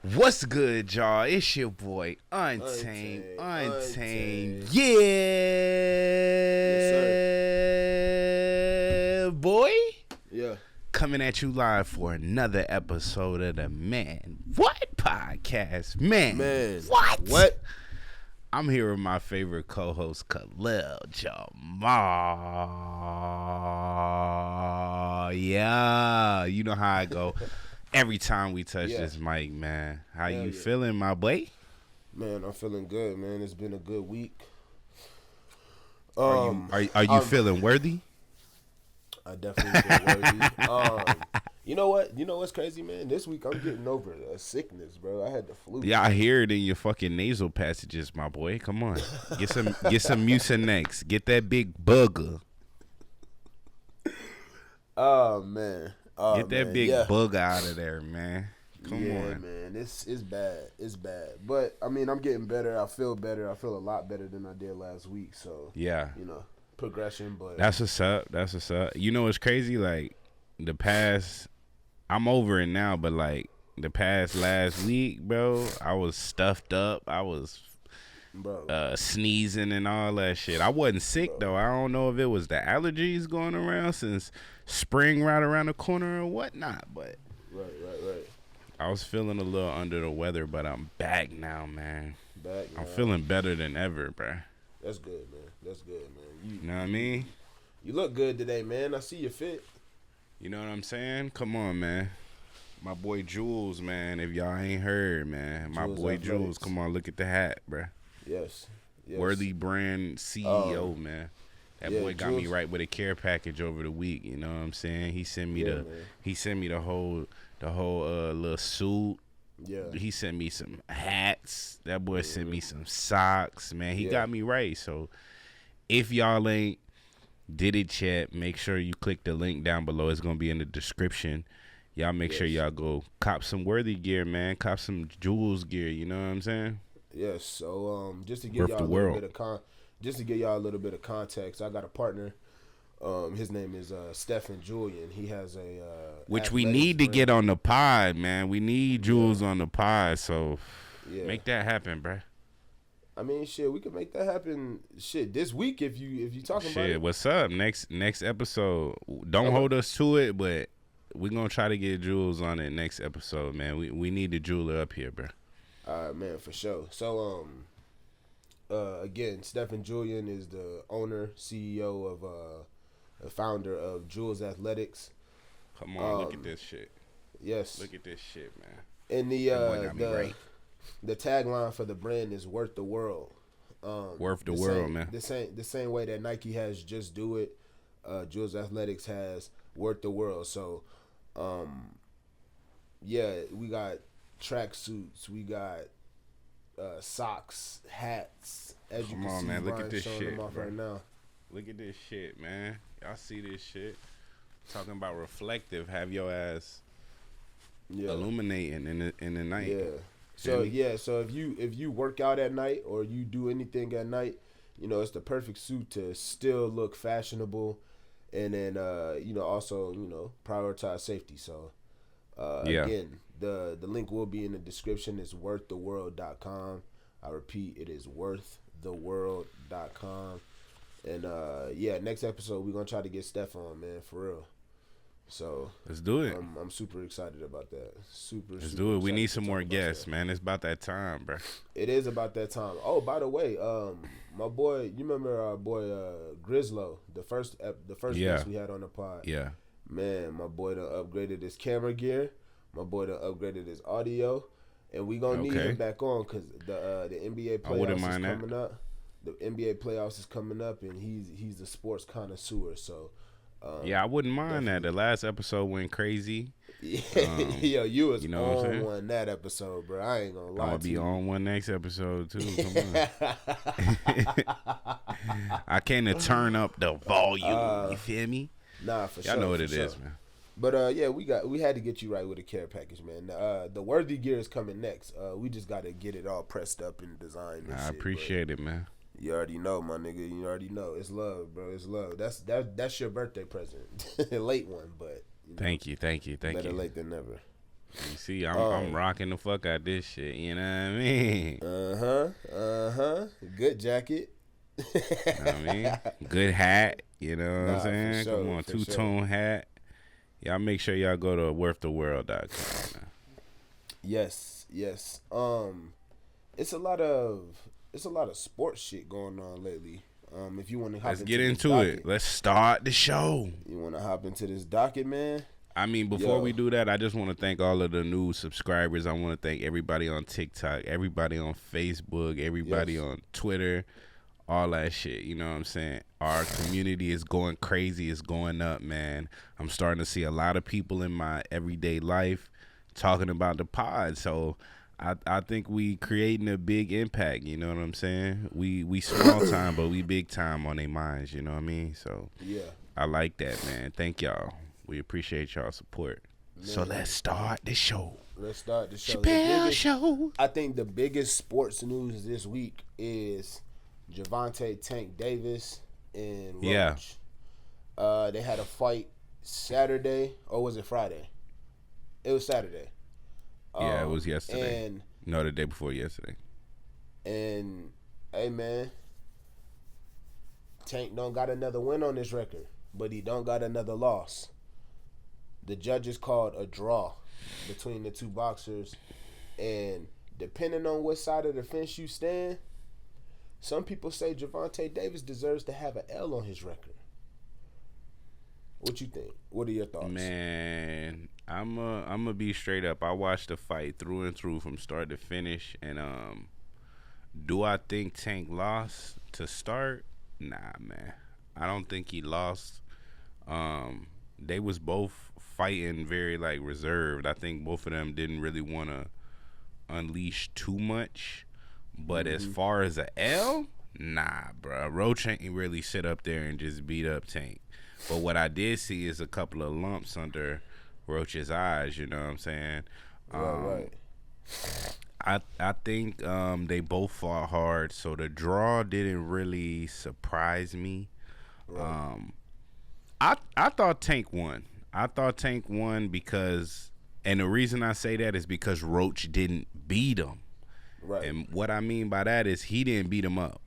What's good, y'all? It's your boy Untamed. Yeah, Yes, sir. boy. Yeah. Coming at you live for another episode of the Man What podcast. Man, What? I'm here with my favorite co-host, Khalil Jamal. Yeah, you know how I go. Every time we touch this mic, man. How you feeling, my boy? Man, I'm feeling good, man. It's been a good week. Are you feeling worthy? I definitely feel worthy. You know what? You know what's crazy, man? This week I'm getting over a sickness, bro. I had the flu. Yeah, I hear it in your fucking nasal passages, my boy. Come on. Get some Mucinex. Get that big bugger. Oh, man. Get that big bug out of there, man. Come on. Yeah, man. It's bad. It's bad. But, I mean, I'm getting better. I feel better. I feel a lot better than I did last week. So, yeah. You know, progression. But That's what's up. That's what's up. You know what's crazy? Like, the past, I'm over it now, but, like, the past last week, bro, I was stuffed up. I was sneezing and all that shit. I wasn't sick, though. I don't know if it was the allergies going around since spring right around the corner or whatnot, but right. I was feeling a little under the weather, but I'm back now, man. Back now. I'm feeling better than ever, bro. That's good, man. That's good, man. You know what I mean? You look good today, man. I see you fit. You know what I'm saying? Come on, man. My boy Jules, man. If y'all ain't heard, man. My boy Jules. Come on, look at the hat, bro. Yes. Worthy brand CEO, man. That boy got me right with a care package over the week. You know what I'm saying? He sent me the whole little suit. Yeah. He sent me some hats. That boy sent me some socks. Man, he got me right. So if y'all ain't did it yet, make sure you click the link down below. It's gonna be in the description. Y'all make sure y'all go cop some Worthy gear, man. Cop some Jules gear. You know what I'm saying? Yes. So just to give y'all a little bit of context, I got a partner. His name is Stephen Julian. He has a which we need to get on the pod, man. We need Jules on the pod, so make that happen, bruh. I mean, shit, we could make that happen. Shit, this week if you talking about it. What's up? Next episode. Don't hold us to it, but we're gonna try to get Jules on it next episode, man. We need the jeweler up here, bruh. All right, man, for sure. So again, Stephen Julian is the owner, CEO of the founder of Jules Athletics. Come on, look at this shit. Yes. Look at this shit, man. And the tagline for the brand is "Worth the World." Worth the world, man. The same way that Nike has "Just Do It," Jules Athletics has "Worth the World." So, we got tracksuits, we got socks, hats. As you can see, man, look Brian at this showing shit them off right now. Look at this shit, man. Y'all see this shit? Talking about reflective, have your ass illuminating in the night. Yeah. So if you work out at night or you do anything at night, you know, it's the perfect suit to still look fashionable, and then also prioritize safety. So again, the link will be in the description. It's worththeworld.com. I repeat, it is worththeworld.com. And next episode we're gonna try to get Steph on, man, for real. So let's do it. I'm super excited about that. Let's do it. We need some more guests, man. It's about that time, bro. It is about that time. Oh, by the way, my boy, you remember our boy Grislow, the first guest we had on the pod. Yeah. Man, my boy done upgraded his camera gear. My boy done upgraded his audio, and we gonna need him back on because the NBA playoffs is coming up. The NBA playoffs is coming up, and he's a sports connoisseur. So. I wouldn't mind that. The last episode went crazy. Yo, you was on one that episode, bro. I ain't gonna lie. I'm gonna be on one next episode too. Come on. I came to turn up the volume. You feel me? Nah, for sure. Y'all know what it is, man. But we had to get you right with a care package, man. The Worthy gear is coming next. We just got to get it all pressed up and designed. And I appreciate it, man. You already know, my nigga. You already know. It's love, bro. It's love. That's your birthday present. Late one, but thank you. Better late than never. You see, I'm rocking the fuck out this shit. You know what I mean? Good jacket. You know what I mean? Good hat. You know what I'm saying? Sure, Come on, two-tone hat. Y'all make sure y'all go to worththeworld.com. Yes. It's a lot of sports shit going on lately. If you want to let's get into it. Let's start the show. You want to hop into this docket, man? I mean, before we do that, I just want to thank all of the new subscribers. I want to thank everybody on TikTok, everybody on Facebook, everybody on Twitter, all that shit. You know what I'm saying? Our community is going crazy. It's going up, man. I'm starting to see a lot of people in my everyday life talking about the pod. So I think we creating a big impact. You know what I'm saying? We small time, but we big time on their minds. You know what I mean? So yeah, I like that, man. Thank y'all. We appreciate y'all support. Man. So let's start the show. Chappelle Show. I think the biggest sports news this week is Gervonta Tank Davis and Roach. Yeah. They had a fight Saturday, or was it Friday? It was Saturday. Yeah, it was yesterday. And no, the day before yesterday. And hey, man, Tank don't got another win on his record, but he don't got another loss. The judges called a draw between the two boxers, and depending on what side of the fence you stand, some people say Gervonta Davis deserves to have an L on his record. What you think? What are your thoughts? Man, I'm a be straight up. I watched the fight through and through from start to finish, and do I think Tank lost to start? Nah, man. I don't think he lost. They was both fighting very reserved. I think both of them didn't really want to unleash too much. But as far as a L, nah, bro. Roach ain't really sit up there and just beat up Tank. But what I did see is a couple of lumps under Roach's eyes. You know what I'm saying? Right. I think they both fought hard, so the draw didn't really surprise me. Right. I thought Tank won. I thought Tank won because, and the reason I say that is because Roach didn't beat him. Right. And what I mean by that is he didn't beat him up.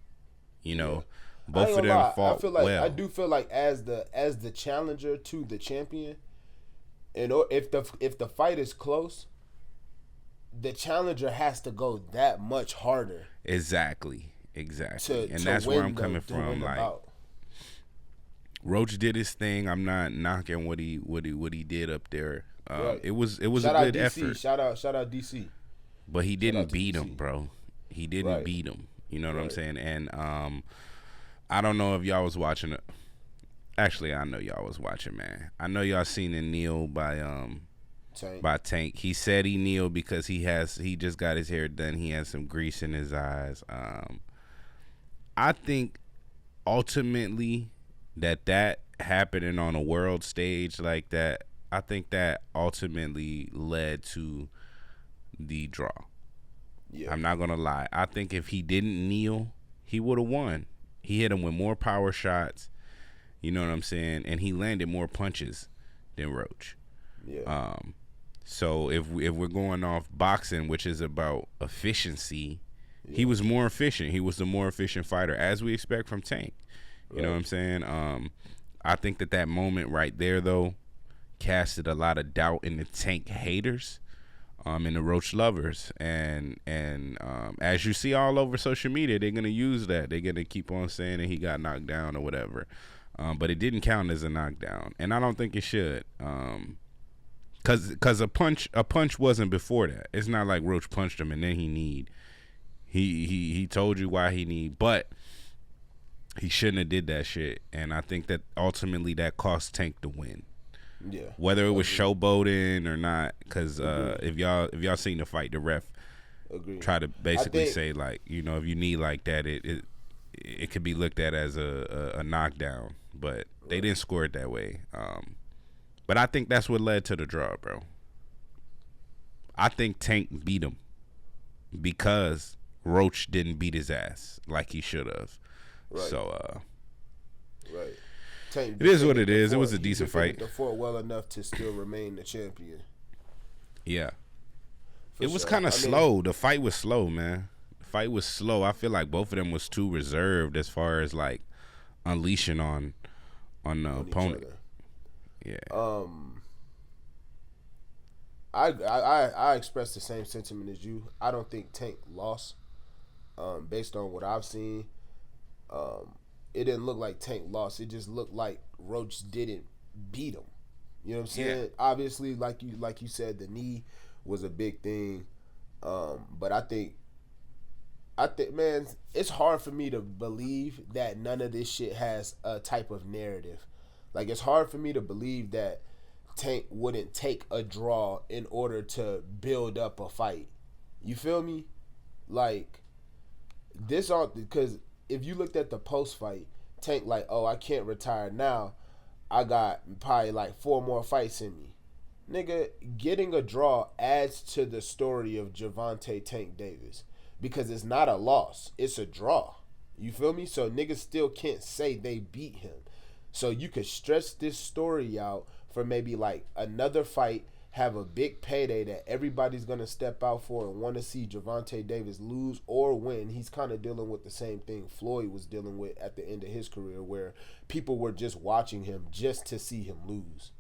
You know, both of them fought well. I do feel like as the challenger to the champion, and if the fight is close, the challenger has to go that much harder. Exactly. And that's where I'm coming from. Roach did his thing. I'm not knocking what he did up there. Right. It was a good effort. Shout out DC. But he didn't beat him, bro. He didn't beat him. You know what I'm saying? And I don't know if y'all was watching it. Actually, I know y'all was watching, man. I know y'all seen it kneel by Tank. He said he kneeled because he just got his hair done. He has some grease in his eyes. I think ultimately that happening on a world stage like that, I think that ultimately led to the draw. Yeah. I'm not gonna lie. I think if he didn't kneel, he would have won. He hit him with more power shots. You know what I'm saying? And he landed more punches than Roach. Yeah. So if we're going off boxing, which is about efficiency, he was more efficient. He was the more efficient fighter, as we expect from Tank. You know what I'm saying? I think that moment right there, though, casted a lot of doubt in the Tank haters, and the Roach lovers. And as you see all over social media, they're going to use that. They're going to keep on saying that he got knocked down or whatever. But it didn't count as a knockdown. And I don't think it should. Cause a punch wasn't before that. It's not like Roach punched him and then he kneed. He told you why he kneed, but he shouldn't have did that shit. And I think that ultimately that cost Tank the win. Yeah. Whether it was showboating or not, because if y'all seen the fight, the ref try to basically say if you knee like that, it could be looked at as a knockdown, but they didn't score it that way. But I think that's what led to the draw, bro. I think Tank beat him because Roach didn't beat his ass like he should have. Right. So, right. Tank it is what it is. It was a decent fight. He fought well enough to still remain the champion. Yeah. For It was sure. kind of I mean, slow. The fight was slow, man. The fight was slow. I feel like both of them was too reserved as far as like unleashing on the on each opponent. other. Yeah. I express the same sentiment as you. I don't think Tank lost. Based on what I've seen, it didn't look like Tank lost. It just looked like Roach didn't beat him. You know what I'm saying? Yeah. Obviously, like you said, the knee was a big thing. But I think, man, it's hard for me to believe that none of this shit has a type of narrative. Like, it's hard for me to believe that Tank wouldn't take a draw in order to build up a fight. You feel me? Like, this on because if you looked at the post fight, Tank like, oh, I can't retire now. I got probably like 4 more fights in me. Nigga, getting a draw adds to the story of Javante Tank Davis because it's not a loss, it's a draw. You feel me? So niggas still can't say they beat him. So you could stretch this story out for maybe like another fight, have a big payday that everybody's gonna step out for and want to see Javante Davis lose or win. He's kind of dealing with the same thing Floyd was dealing with at the end of his career, where people were just watching him just to see him lose.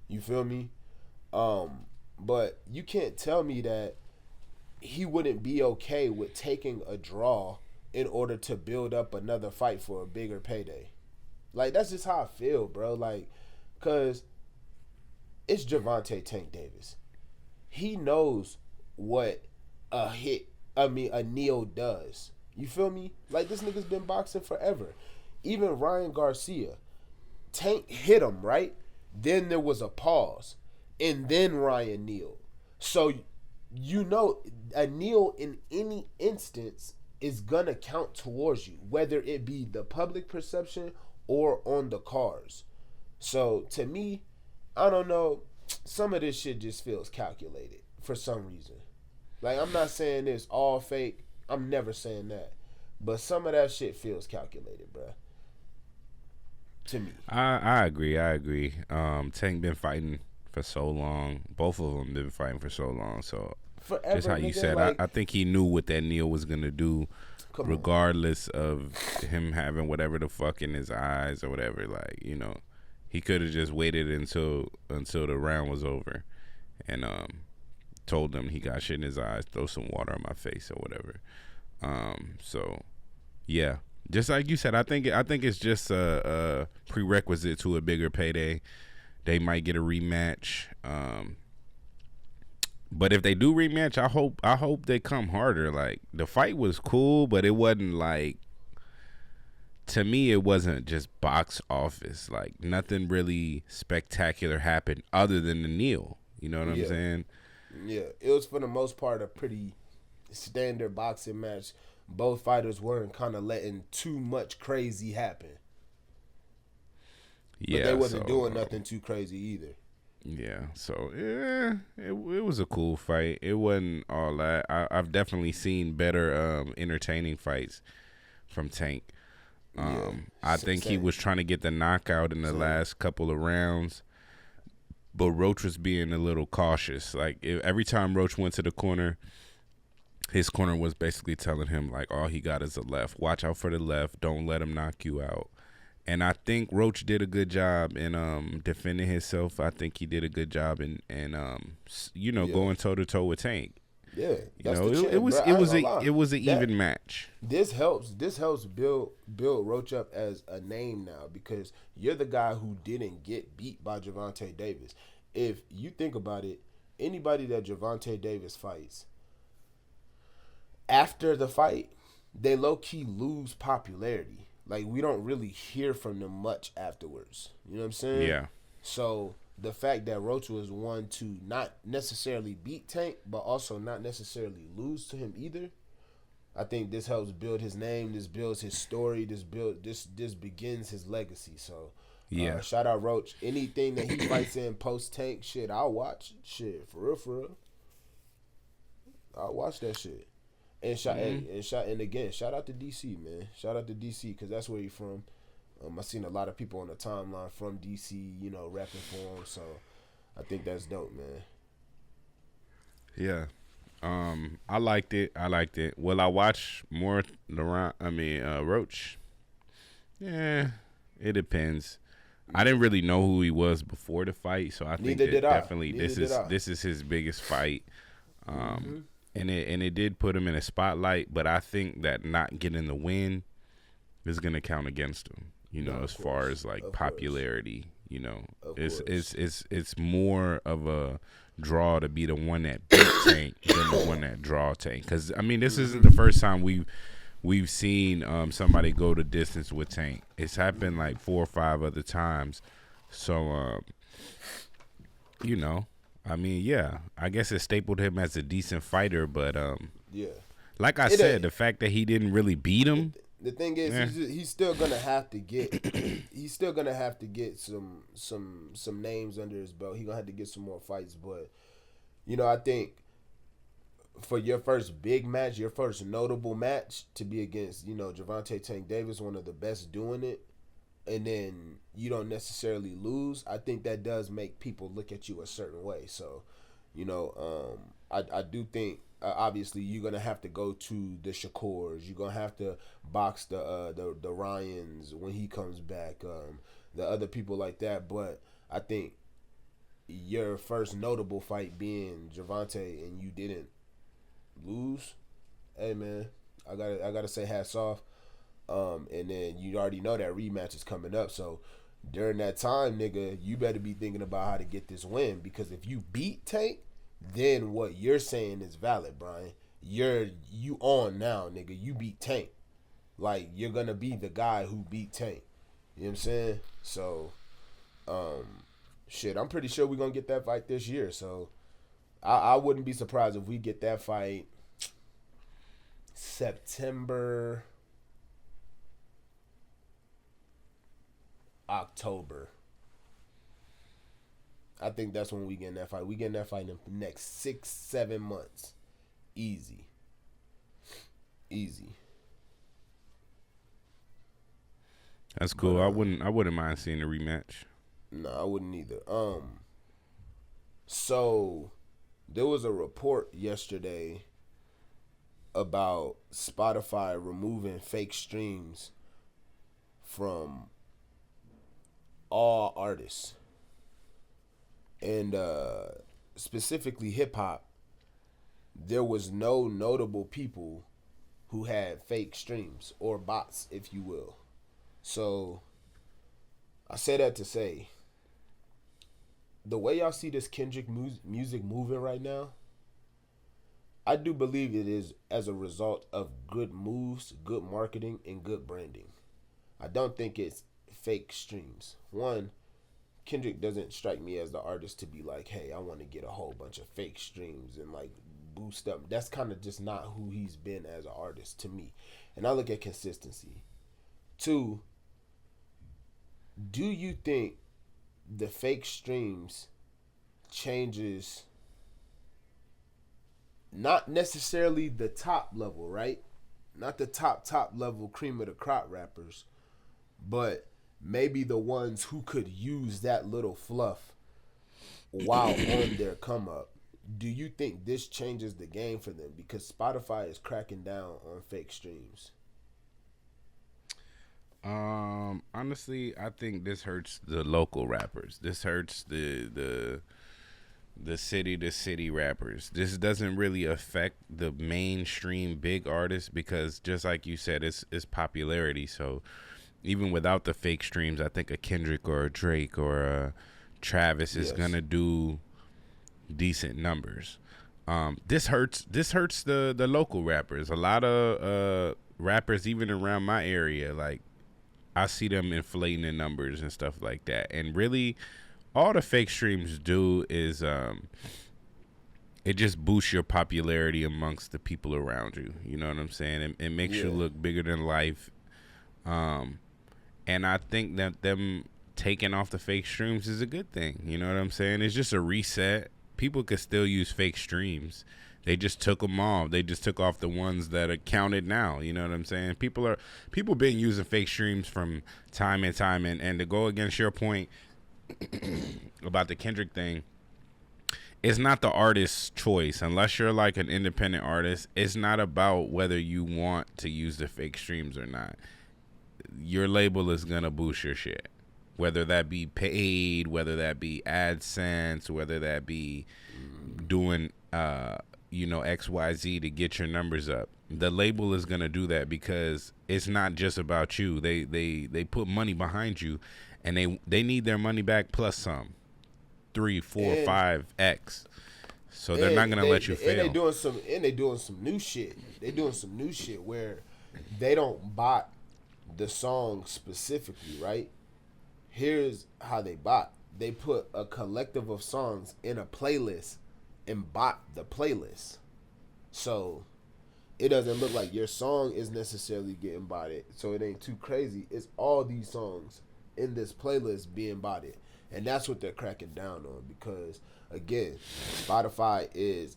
You feel me? But you can't tell me that he wouldn't be okay with taking a draw in order to build up another fight for a bigger payday. Like, that's just how I feel, bro. Like, cause it's Javante Tank Davis. He knows what a kneel does. You feel me? Like, this nigga's been boxing forever. Even Ryan Garcia, Tank hit him, right? Then there was a pause. And then Ryan kneeled. So, you know, a kneel in any instance is going to count towards you, whether it be the public perception or on the cards. So, to me, I don't know, some of this shit just feels calculated for some reason. Like, I'm not saying it's all fake. I'm never saying that. But some of that shit feels calculated, bruh. To me. I agree. I agree. Tank been fighting for so long. Both of them been fighting for so long. So Forever, just how you nigga, said, like, I think he knew what that Neil was gonna do, come on. regardless of him having whatever the fuck in his eyes or whatever. Like, you know, he could have just waited until the round was over, and told them he got shit in his eyes, throw some water on my face or whatever. So yeah, just like you said, I think it's just a prerequisite to a bigger payday. They might get a rematch. But if they do rematch, I hope they come harder. Like, the fight was cool, but it wasn't like, to me, it wasn't just box office. Like, nothing really spectacular happened other than the kneel. You know what I'm saying? Yeah, it was for the most part a pretty standard boxing match. Both fighters weren't kind of letting too much crazy happen. Yeah, but they wasn't doing nothing too crazy either. Yeah, so yeah, it was a cool fight. It wasn't all that. I've definitely seen better entertaining fights from Tank. I think he was trying to get the knockout in the last couple of rounds, but Roach was being a little cautious. Like, every time Roach went to the corner, his corner was basically telling him, like, all he got is a left. Watch out for the left. Don't let him knock you out. And I think Roach did a good job in defending himself. I think he did a good job in going toe to toe with Tank. Yeah, that's it was an even match. This helps build Roach up as a name now, because you're the guy who didn't get beat by Javante Davis. If you think about it, anybody that Javante Davis fights, after the fight, they low key lose popularity. Like, we don't really hear from them much afterwards. You know what I'm saying? Yeah. So the fact that Roach was one to not necessarily beat Tank, but also not necessarily lose to him either, I think this helps build his name. This builds his story. This begins his legacy. So yeah, shout out Roach. Anything that he fights in post Tank, shit, I'll watch. Shit, for real. I'll watch that shit. And shout out to DC, man. Shout out to DC, because that's where you're from. I seen a lot of people on the timeline from DC, rapping for him. So I think that's dope, man. Yeah. I liked it. I liked it. Will I watch more Roach? Yeah, it depends. I didn't really know who he was before the fight, so I think Neither did that I. definitely Neither this did is I. this is his biggest fight. Mm-hmm. And it did put him in a spotlight, but I think that not getting the win is gonna count against him. No, As of far course. as like Of course. popularity, Of it's course. more of a draw to be the one that beat Tank than the one that draw Tank. Because I mean, this isn't the first time we've seen somebody go the distance with Tank. It's happened like 4 or 5 other times. So I mean, yeah, I guess it stapled him as a decent fighter, but Yeah. like I said, the fact that he didn't really beat him. The thing is, he's still gonna have to get some names under his belt. He's gonna have to get some more fights. But I think for your first big match, your first notable match to be against Gervonta Tank Davis, one of the best doing it, and then you don't necessarily lose, I think that does make people look at you a certain way. So, I do think obviously you're gonna have to go to the Shakurs. You're gonna have to box the Ryans when he comes back. The other people like that. But I think your first notable fight being Gervonta and you didn't lose. Hey man, I gotta say hats off. And then you already know that rematch is coming up. So during that time, nigga, you better be thinking about how to get this win. Because if you beat Tank, then what you're saying is valid, Brian. You on now, nigga. You beat Tank. Like, you're gonna be the guy who beat Tank. You know what I'm saying? So, shit, I'm pretty sure we're gonna get that fight this year. So I wouldn't be surprised if we get that fight September, October. I think that's when we get in that fight. We get in that fight in the next 6-7 months. Easy. That's cool. But, I wouldn't mind seeing a rematch. No, I wouldn't either. So there was a report yesterday about Spotify removing fake streams from all artists. And specifically hip hop, there was no notable people who had fake streams or bots, if you will. So I say that to say, the way y'all see this Kendrick music moving right now, I do believe it is as a result of good moves, good marketing, and good branding. I don't think it's fake streams. One, Kendrick doesn't strike me as the artist to be like, hey, I want to get a whole bunch of fake streams and like boost up. That's kind of just not who he's been as an artist to me. And I look at consistency. Two, do you think the fake streams changes not necessarily the top level, right? Not the top level cream of the crop rappers, but maybe the ones who could use that little fluff while on their come up. Do you think this changes the game for them? Because Spotify is cracking down on fake streams. Honestly, I think this hurts the local rappers. This hurts the city to city rappers. This doesn't really affect the mainstream big artists because just like you said, it's popularity. So even without the fake streams, I think a Kendrick or a Drake or a Travis is gonna do decent numbers. This hurts the local rappers. A lot of rappers even around my area, like I see them inflating the numbers and stuff like that. And really all the fake streams do is it just boosts your popularity amongst the people around you. You know what I'm saying? It makes you look bigger than life. And I think that them taking off the fake streams is a good thing. You know what I'm saying? It's just a reset. People could still use fake streams. They just took them off. They just took off the ones that are counted now. You know what I'm saying? People been using fake streams from time and time. And to go against your point about the Kendrick thing, it's not the artist's choice unless you're like an independent artist. It's not about whether you want to use the fake streams or not. Your label is gonna boost your shit, whether that be paid, whether that be AdSense, whether that be doing XYZ to get your numbers up. The label is gonna do that because it's not just about you. They put money behind you, and they need their money back plus some, 3, 4, 5x. So they're not gonna let you fail. And they doing some new shit. They doing some new shit where they don't bot the song specifically, right? Here's how they bot. They put a collective of songs in a playlist and bot the playlist. So it doesn't look like your song is necessarily getting botted. So it ain't too crazy. It's all these songs in this playlist being botted. And that's what they're cracking down on because, again, Spotify is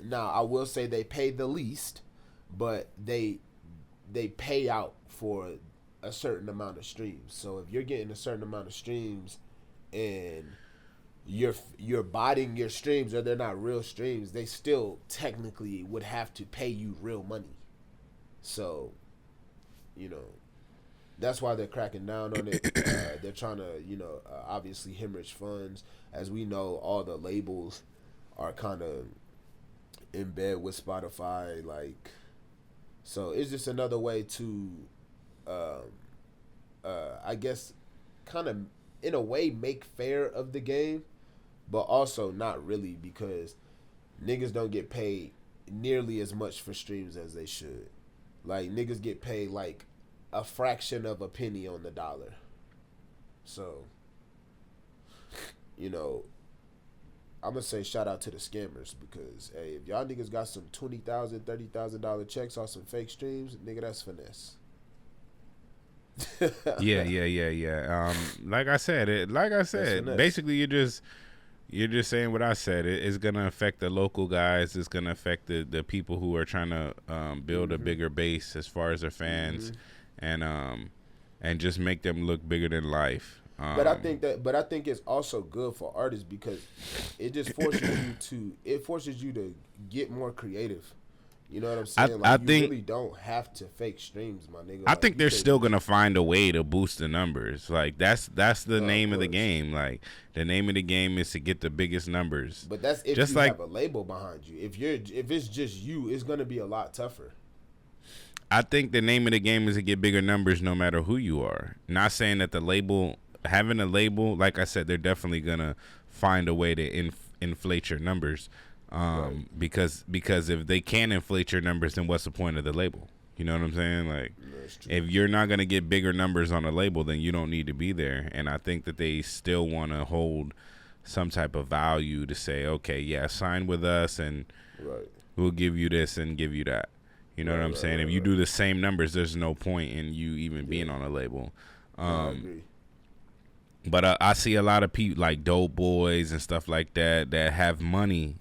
now I will say they pay the least, but they pay out for a certain amount of streams. So if you're getting a certain amount of streams and you're botting your streams or they're not real streams, they still technically would have to pay you real money. So, that's why they're cracking down on it. They're trying to, obviously hemorrhage funds. As we know, all the labels are kind of in bed with Spotify. Like, so it's just another way to, I guess, kind of, in a way, make fair of the game, but also not really because niggas don't get paid nearly as much for streams as they should. Like, niggas get paid, like, a fraction of a penny on the dollar. So, I'm going to say shout out to the scammers because, hey, if y'all niggas got some $20,000, $30,000 checks on some fake streams, nigga, that's finesse. Yeah. Like I said, basically you're just saying what I said. It's gonna affect the local guys. It's gonna affect the people who are trying to build a bigger base as far as their fans, and just make them look bigger than life. But I think it's also good for artists because it just forces you to get more creative. You know what I'm saying? Like, you really don't have to fake streams, my nigga. I think they're still gonna find a way to boost the numbers. Like that's the name of the game. Like the name of the game is to get the biggest numbers. But that's if you have a label behind you. If it's just you, it's gonna be a lot tougher. I think the name of the game is to get bigger numbers no matter who you are. Not saying that having a label, like I said, they're definitely gonna find a way to inflate your numbers. Right. Because if they can inflate your numbers, then what's the point of the label? You know what I'm saying? Like, if you're not gonna get bigger numbers on a label, then you don't need to be there. And I think that they still want to hold some type of value to say, okay, yeah, sign with us, and we'll give you this and give you that. You know what I'm saying? If you do the same numbers, there's no point in you even being on a label. I agree. But I see a lot of people like Dope Boys and stuff like that have money.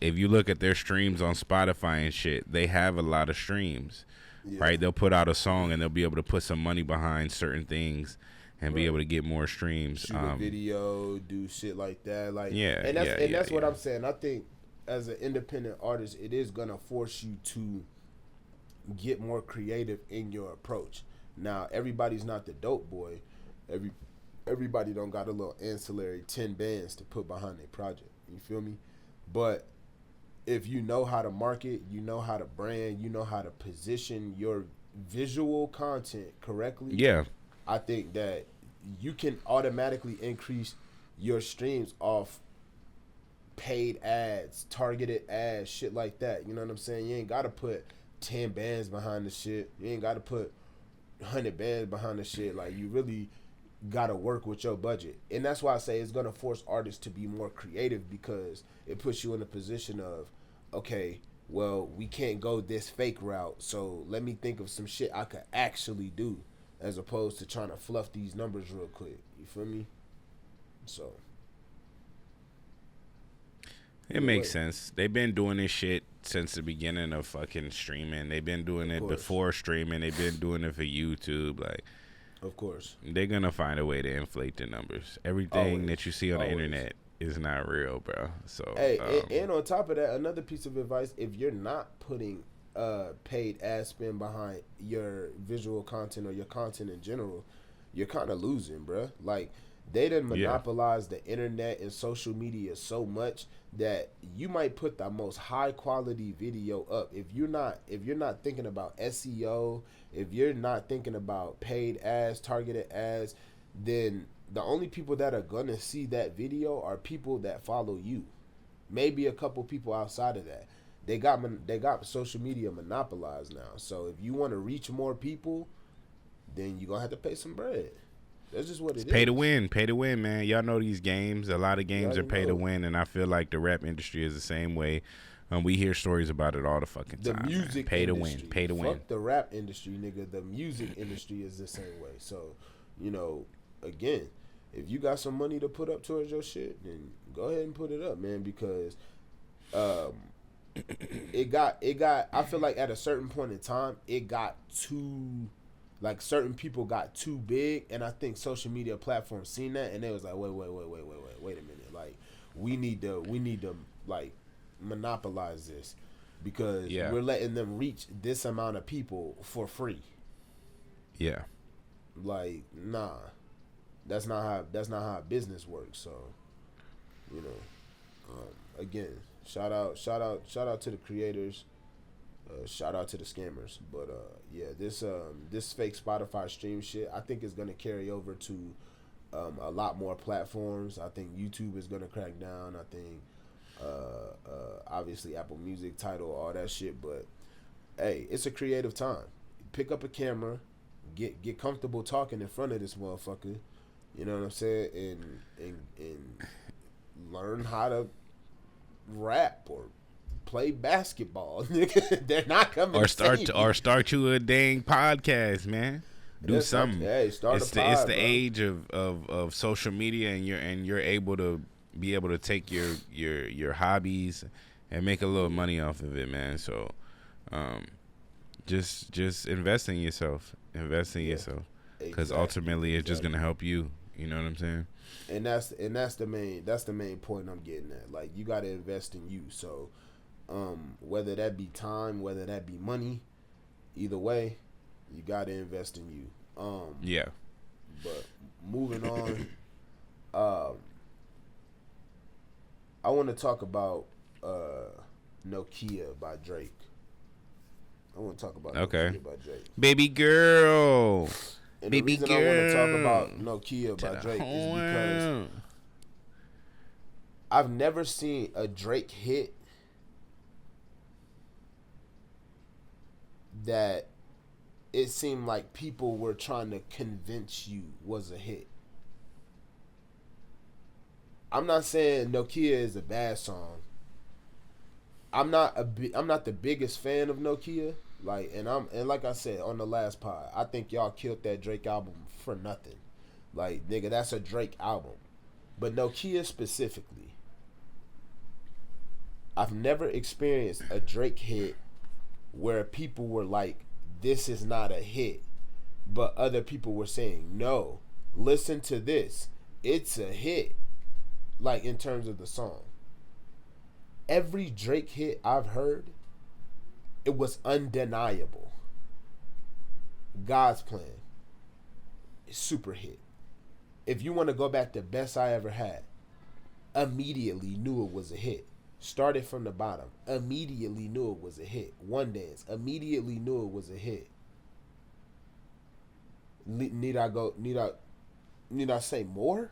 If you look at their streams on Spotify and shit, they have a lot of streams, right? They'll put out a song and they'll be able to put some money behind certain things and be able to get more streams. Shoot a video, do shit like that. Like, and that's what I'm saying. I think as an independent artist, it is going to force you to get more creative in your approach. Now, everybody's not the Dope Boy. Everybody don't got a little ancillary 10 bands to put behind their project. You feel me? But if you know how to market, you know how to brand, you know how to position your visual content correctly, I think that you can automatically increase your streams off paid ads, targeted ads, shit like that. You know what I'm saying? You ain't got to put 10 bands behind the shit. You ain't got to put 100 bands behind the shit. Like, you really gotta work with your budget. And that's why I say it's gonna force artists to be more creative because it puts you in a position of, okay, well, we can't go this fake route, so let me think of some shit I could actually do as opposed to trying to fluff these numbers real quick. You feel me? So it makes sense. They've been doing this shit since the beginning of fucking streaming. They've been doing it before streaming. They've been doing it for YouTube. Like, of course, they're gonna find a way to inflate the numbers. Everything that you see on the internet is not real, bro. So Hey, and on top of that, another piece of advice: if you're not putting paid ad spend behind your visual content or your content in general, you're kind of losing, bro. Like they done monopolize the internet and social media so much that you might put the most high quality video up. If you're not thinking about SEO, if you're not thinking about paid ads, targeted ads, then the only people that are gonna see that video are people that follow you. Maybe a couple people outside of that. They got social media monopolized now. So if you want to reach more people, then you're gonna have to pay some bread. That's just what it is. Pay to win, man. Y'all know these games. A lot of games are pay to win, and I feel like the rap industry is the same way. We hear stories about it all the fucking time. The music pay industry, to win, pay to win. Fuck the rap industry, nigga. The music industry is the same way. So, again, if you got some money to put up towards your shit, then go ahead and put it up, man. Because, it got. I feel like at a certain point in time, it got too. Like certain people got too big, and I think social media platforms seen that, and they was like, wait a minute, like we need to like monopolize this because we're letting them reach this amount of people for free. Yeah, like nah, that's not how business works. So, again, shout out to the creators. Shout out to the scammers, but this fake Spotify stream shit, I think is gonna carry over to a lot more platforms. I think YouTube is gonna crack down. I think obviously Apple Music, Tidal, all that shit. But hey, it's a creative time. Pick up a camera, get comfortable talking in front of this motherfucker. You know what I'm saying, and learn how to rap or play basketball. They're not coming or start you a dang podcast, man. Do something. Hey, start it's a pod, it's the age of social media, and you're able to take your hobbies and make a little money off of it, man. So just invest in yourself. Because ultimately it's just gonna help you. You know what I'm saying? And that's the main point I'm getting at. Like, you got to invest in you. So whether that be time, whether that be money, either way, you got to invest in you. But moving on, I want to talk about Nokia by Drake. Nokia by Drake. Baby girl. And the reason I want to talk about Nokia by Drake is because I've never seen a Drake hit that it seemed like people were trying to convince you was a hit. I'm not saying Nokia is a bad song. I'm not the biggest fan of Nokia. And like I said on the last pod, I think y'all killed that Drake album for nothing. Like, nigga, that's a Drake album. But Nokia specifically, I've never experienced a Drake hit where people were like, this is not a hit. But other people were saying, no, listen to this. It's a hit. Like, in terms of the song. Every Drake hit I've heard, it was undeniable. God's Plan, super hit. If you want to go back to Best I Ever Had, immediately knew it was a hit. Started from the bottom, immediately knew it was a hit. One Dance, immediately knew it was a hit. Need I say more?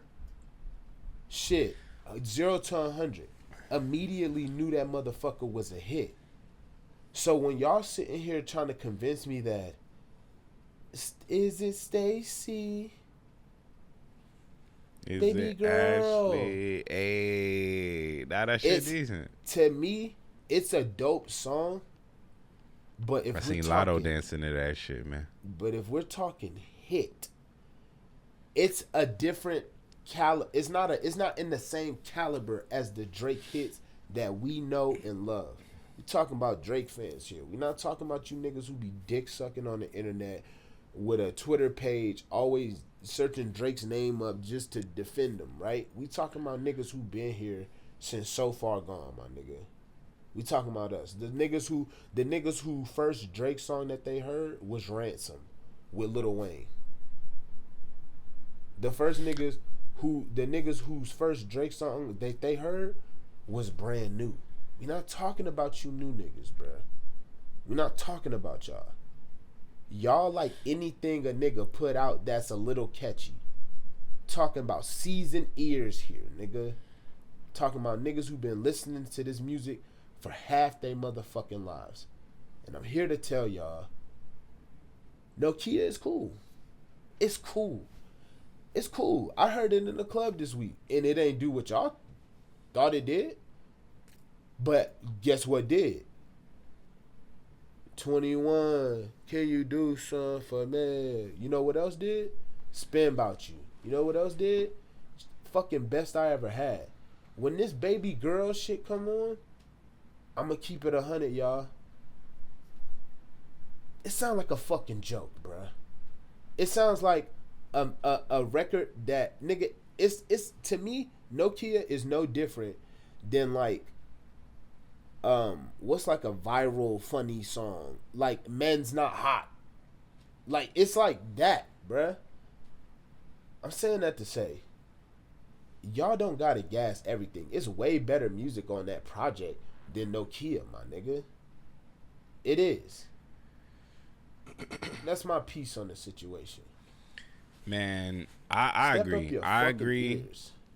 Shit, 0 to 100, immediately knew that motherfucker was a hit. So when y'all sitting here trying to convince me that, is it Stacy? Baby girl. Ashley? Hey, that shit decent. To me, it's a dope song. But if I seen Lotto dancing to that shit, man. But if we're talking hit, it's a different caliber. It's not in the same caliber as the Drake hits that we know and love. We're talking about Drake fans here. We're not talking about you niggas who be dick sucking on the internet with a Twitter page, always searching Drake's name up just to defend him, right? We talking about niggas who been here since so far gone, my nigga. We talking about us. The niggas who first Drake song that they heard was Ransom with Lil Wayne. The niggas whose first Drake song they heard was Brand New. We not talking about you new niggas, bruh. We not talking about y'all. Y'all like anything a nigga put out that's a little catchy. Talking about seasoned ears here, nigga. Talking about niggas who been listening to this music for half their motherfucking lives. And I'm here to tell y'all, Nokia is cool. It's cool. It's cool. I heard it in the club this week, and it ain't do what y'all thought it did. But guess what did? 21, can you do something for me? You know what else did? Spin About You. You know what else did? Fucking best I ever had. When this baby girl shit come on, I'ma keep it 100, y'all. It sounds like a fucking joke, bruh. It sounds like a record that, nigga, it's to me, Nokia is no different than like what's like a viral funny song, like Men's Not Hot. Like, it's like that, bruh. I'm saying that to say, y'all don't gotta gas everything. It's way better music on that project than Nokia, my nigga. It is. That's my piece on the situation. Man, I agree.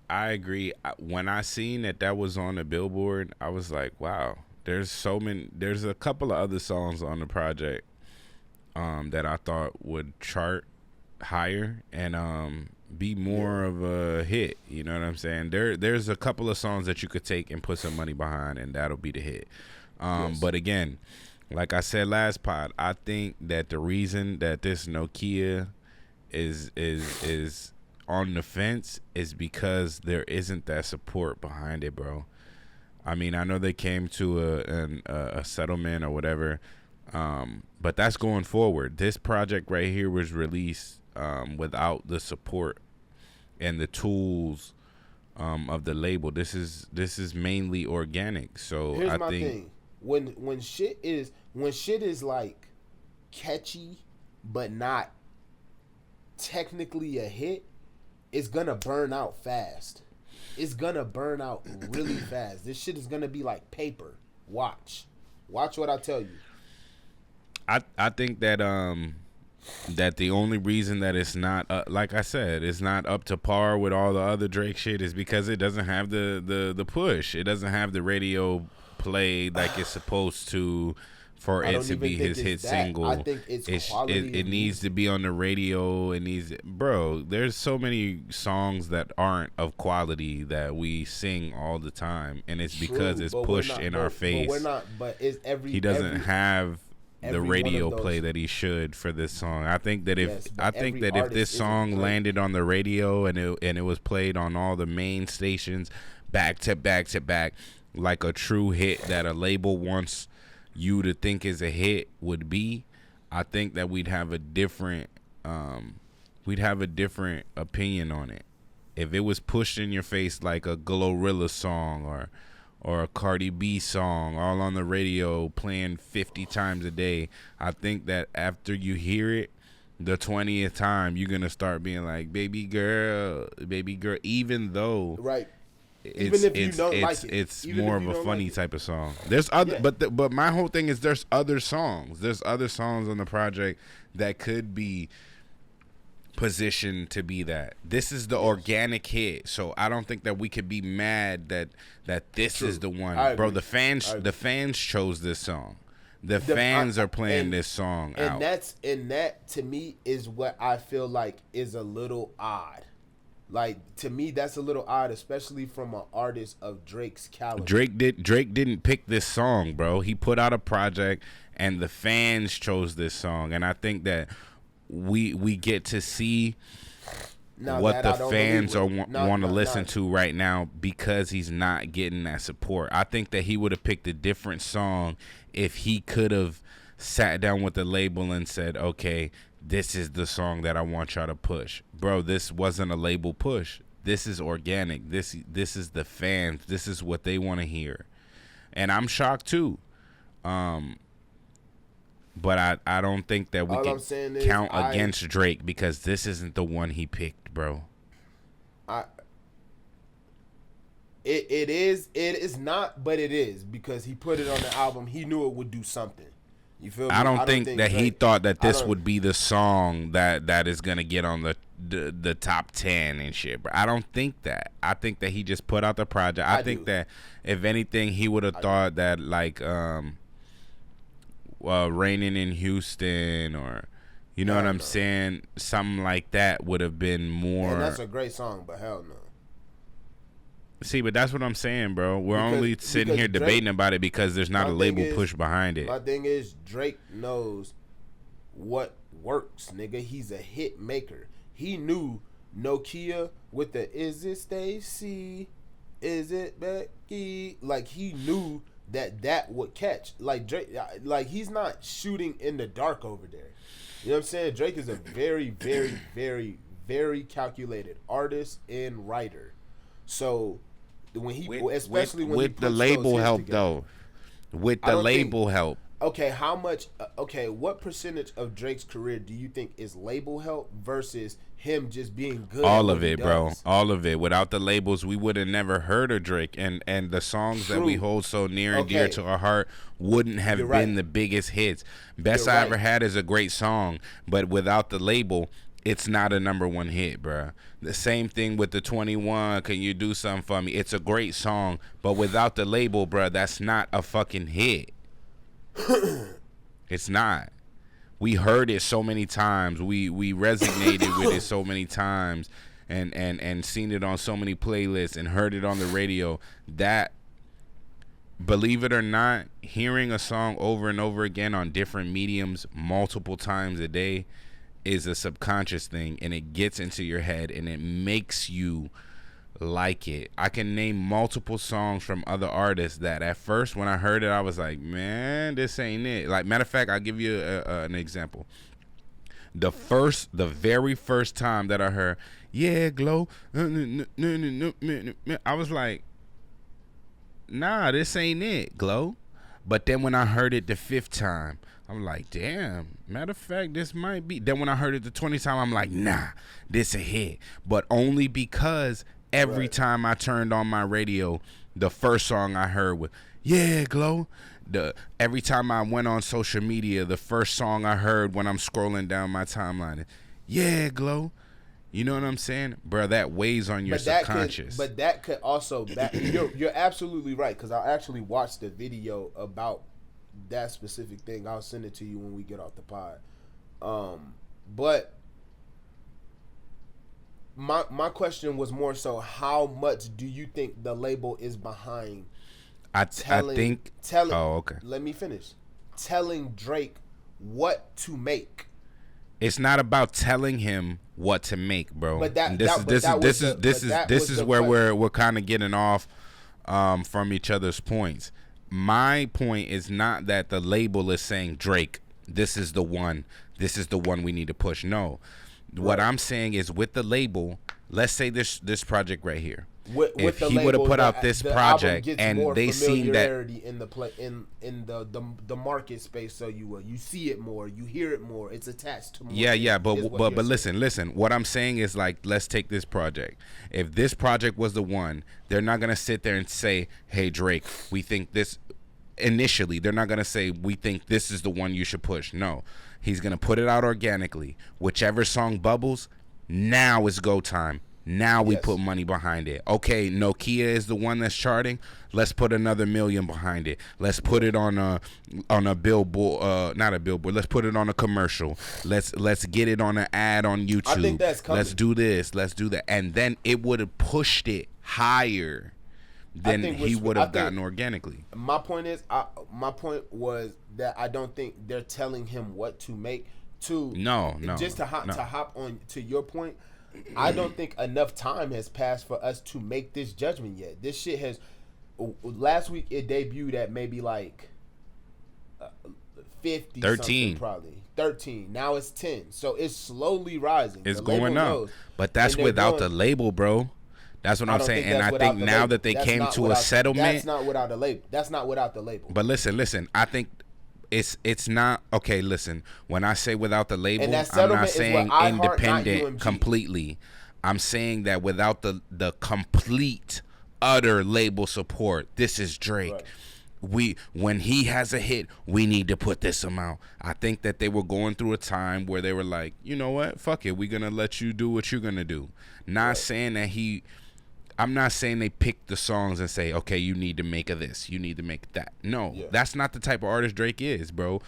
I agree. When I seen that was on the Billboard, I was like, wow. There's a couple of other songs on the project that I thought would chart higher and be more of a hit. You know what I'm saying? There's a couple of songs that you could take and put some money behind, and that'll be the hit. Yes. But again, like I said last pod, I think that the reason that this Nokia is on the fence is because there isn't that support behind it, bro. I mean, I know they came to a settlement or whatever, but that's going forward. This project right here was released without the support and the tools of the label. This is mainly organic. So here's I my think thing. When shit is like catchy but not technically a hit, it's gonna burn out fast. It's gonna burn out really fast. This shit is gonna be like paper. Watch what I tell you. I think that that the only reason that it's not like I said, it's not up to par with all the other Drake shit is because it doesn't have the push. It doesn't have the radio play like it's supposed to for it to be his hit single. I think it's quality. It needs to be on the radio. It needs, bro. There's so many songs that aren't of quality that we sing all the time, and it's because it's pushed in our face. But we're not. But it's he doesn't have the radio play that he should for this song. I think that if this song landed on the radio and it was played on all the main stations back to back to back, like a true hit that a label wants you to think is a hit would be, I think that we'd have a different opinion on it. If it was pushed in your face like a Glorilla song or a Cardi B song all on the radio playing 50 times a day, I think that after you hear it the 20th time, you're gonna start being like, baby girl, even though right. Even if you don't like it, it's more of a funny type of song. There's other, but my whole thing is there's other songs. There's other songs on the project that could be positioned to be that. This is the organic hit, so I don't think that we could be mad that this is the one, bro. The fans chose this song. The fans are playing this song out, and that to me is what I feel like is a little odd. Like, to me, that's a little odd, especially from an artist of Drake's caliber. Drake didn't pick this song, bro. He put out a project, and the fans chose this song. And I think that we get to see what the fans want to listen to right now because he's not getting that support. I think that he would have picked a different song if he could have sat down with the label and said, okay, this is the song that I want y'all to push. Bro, this wasn't a label push. This is organic. This is the fans. This is what they want to hear. And I'm shocked too. But I don't think that we can count against Drake because this isn't the one he picked, bro. It is not, but it is because he put it on the album. He knew it would do something. You feel me? I don't think that Drake, he thought that this would be the song that is gonna get on the top 10 and shit, bro. I don't think that. I think that he just put out the project. I think that if anything, he would have thought that like Raining in Houston or you know what I'm saying, something like that would have been more. And that's a great song, but hell no. See, but that's what I'm saying, bro. We're only sitting here debating about it because there's not a label push behind it. My thing is, Drake knows what works, nigga. He's a hit maker. He knew Nokia with the "Is it Stacy? Is it Becky?" Like he knew that would catch. Like Drake, like he's not shooting in the dark over there. You know what I'm saying? Drake is a very, very, very, very calculated artist and writer. So when he, especially when with the label help though, with the label help. Okay, how much? Okay, what percentage of Drake's career do you think is label help versus him just being good? All of it, bro. All of it. Without the labels, we would have never heard of Drake, and the songs that we hold so near and dear to our heart wouldn't have been the biggest hits. Best I Ever Had is a great song, but without the label, it's not a number one hit, bro. The same thing with the 21, Can You Do Something For Me? It's a great song, but without the label, bro, that's not a fucking hit. It's not. We heard it so many times. We resonated with it so many times and seen it on so many playlists and heard it on the radio that, believe it or not, hearing a song over and over again on different mediums multiple times a day is a subconscious thing, and it gets into your head and it makes you like it. I can name multiple songs from other artists that at first when I heard it I was like, man, this ain't it. Like, matter of fact, I'll give you an example. The very first time that I heard "Yeah Glow," I was like, nah, this ain't it, Glow. But then when I heard it the fifth time, I'm like, damn, matter of fact, this might be. Then when I heard it the 20th time, I'm like, nah, this a hit. But only because every time I turned on my radio, the first song I heard was "Yeah Glow." Every time I went on social media, the first song I heard when I'm scrolling down my timeline is "Yeah Glow." You know what I'm saying, bro? That weighs on your subconscious. But that could also you're absolutely right, because I actually watched the video about that specific thing. I'll send it to you when we get off the pod. But my question was more so, how much do you think the label is behind? I think. Oh, okay. Let me finish. Telling Drake what to make. It's not about telling him what to make, bro. But this is where we're kind of getting off from each other's points. My point is not that the label is saying, Drake, this is the one we need to push. No. What I'm saying is, with the label, let's say this project right here. If he would have put out this project and they seen that in the market space, so you see it more, you hear it more, it's attached to more. Yeah, but listen. What I'm saying is, like, let's take this project. If this project was the one, they're not gonna sit there and say, "Hey Drake, we think this." Initially, they're not gonna say, "We think this is the one you should push." No, he's gonna put it out organically. Whichever song bubbles, now is go time. Now we put money behind it. Okay, Nokia is the one that's charting. Let's put another $1 million behind it. Let's put it on a billboard, not a billboard. Let's put it on a commercial. Let's get it on an ad on YouTube. I think that's coming. Let's do this. Let's do that. And then it would have pushed it higher than he would have gotten organically. My point was that I don't think they're telling him what to make. No. Just to hop on to your point, I don't think enough time has passed for us to make this judgment yet. This shit has. Last week it debuted at maybe like 50 13 probably 13. Now it's 10. So it's slowly rising. It's the going up. knows. But that's without the label, bro. That's what I'm saying. And I think now label. that they That's came to a settlement. That's not without the label. That's not without the label. But listen. I think it's not okay. Listen, when I say without the label, I'm not saying independent completely. I'm saying that without the complete, utter label support, this is Drake. Right. When he has a hit, we need to put this amount. I think that they were going through a time where they were like, you know what, fuck it, we're gonna let you do what you're gonna do. Not saying that I'm not saying they pick the songs and say, okay, you need to make a this, you need to make that. No, that's not the type of artist Drake is, bro.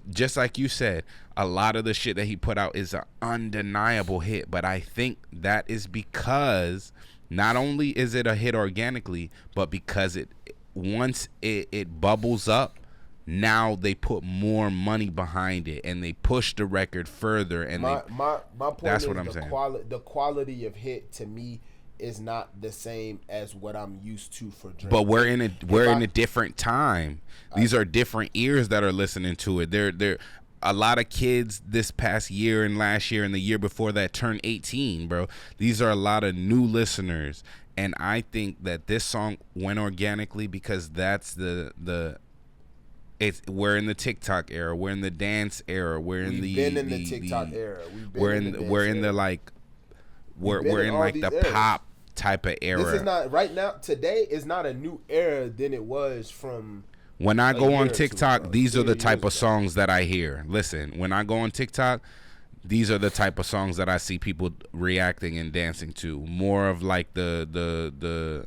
Just like you said, a lot of the shit that he put out is an undeniable hit, but I think that is because not only is it a hit organically, but because once it bubbles up, now they put more money behind it and they push the record further. And my point that's is what I'm saying. The quality of hit to me is not the same as what I'm used to for Drake. But we're in a different time. These are different ears that are listening to it. They're a lot of kids this past year and last year and the year before that turned 18, bro. These are a lot of new listeners, and I think that this song went organically because that's we're in the TikTok era, we're in the dance era, we're in the TikTok era. We're in like the eras. Pop type of era. This is not right now. Today is not a new era than it was from. When I go on TikTok, these are the type of songs that I hear. Listen, when I go on TikTok, these are the type of songs that I see people reacting and dancing to. More of like the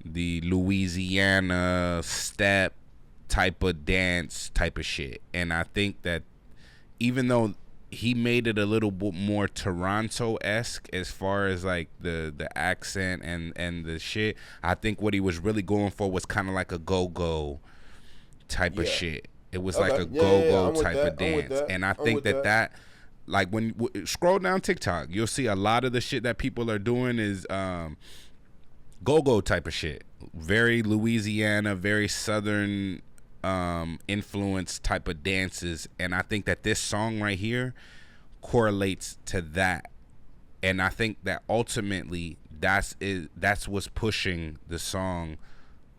Louisiana step type of dance type of shit. And I think that even though he made it a little bit more Toronto-esque as far as like the accent and the shit, I think what he was really going for was kind of like a go-go type of shit. It was like a go-go type of dance. And I think that like when scroll down TikTok, you'll see a lot of the shit that people are doing is go-go type of shit. Very Louisiana, very southern influence type of dances, and I think that this song right here correlates to that, and I think that ultimately that's what's pushing the song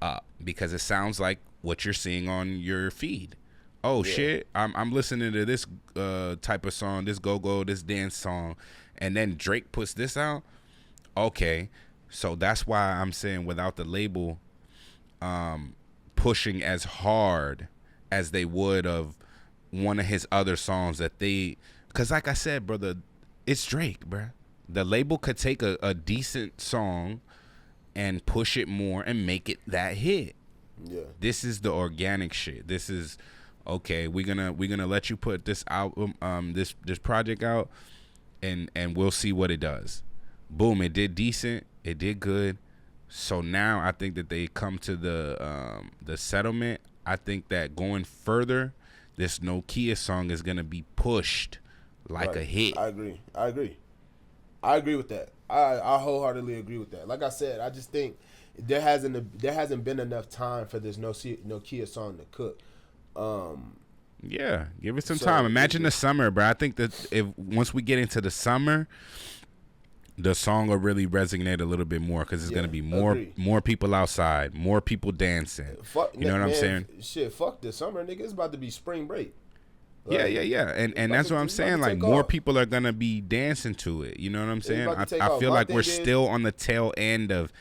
up, because it sounds like what you're seeing on your feed. Shit, I'm listening to this type of song, this go-go, this dance song, and then Drake puts this out. Okay, so that's why I'm saying without the label pushing as hard as they would of one of his other songs that because like I said, brother, it's Drake, bruh. The label could take a decent song and push it more and make it that hit. Yeah. This is the organic shit. This is okay, we're gonna let you put this album, this project out, and we'll see what it does. Boom, it did decent, it did good. So now I think that they come to the settlement. I think that going further, this Nokia song is gonna be pushed like a hit. I agree with that. I wholeheartedly agree with that. Like I said, I just think there hasn't been enough time for this Nokia song to cook. Yeah, give it some time. Imagine the summer, bro. I think that once we get into the summer, the song will really resonate a little bit more, because it's gonna be more people outside, more people dancing. You know what I'm saying? Shit, fuck this summer, nigga. It's about to be spring break. Like, yeah. And that's what I'm saying. Like, more people are gonna be dancing to it. You know what I'm saying? I feel like we're still on the tail end of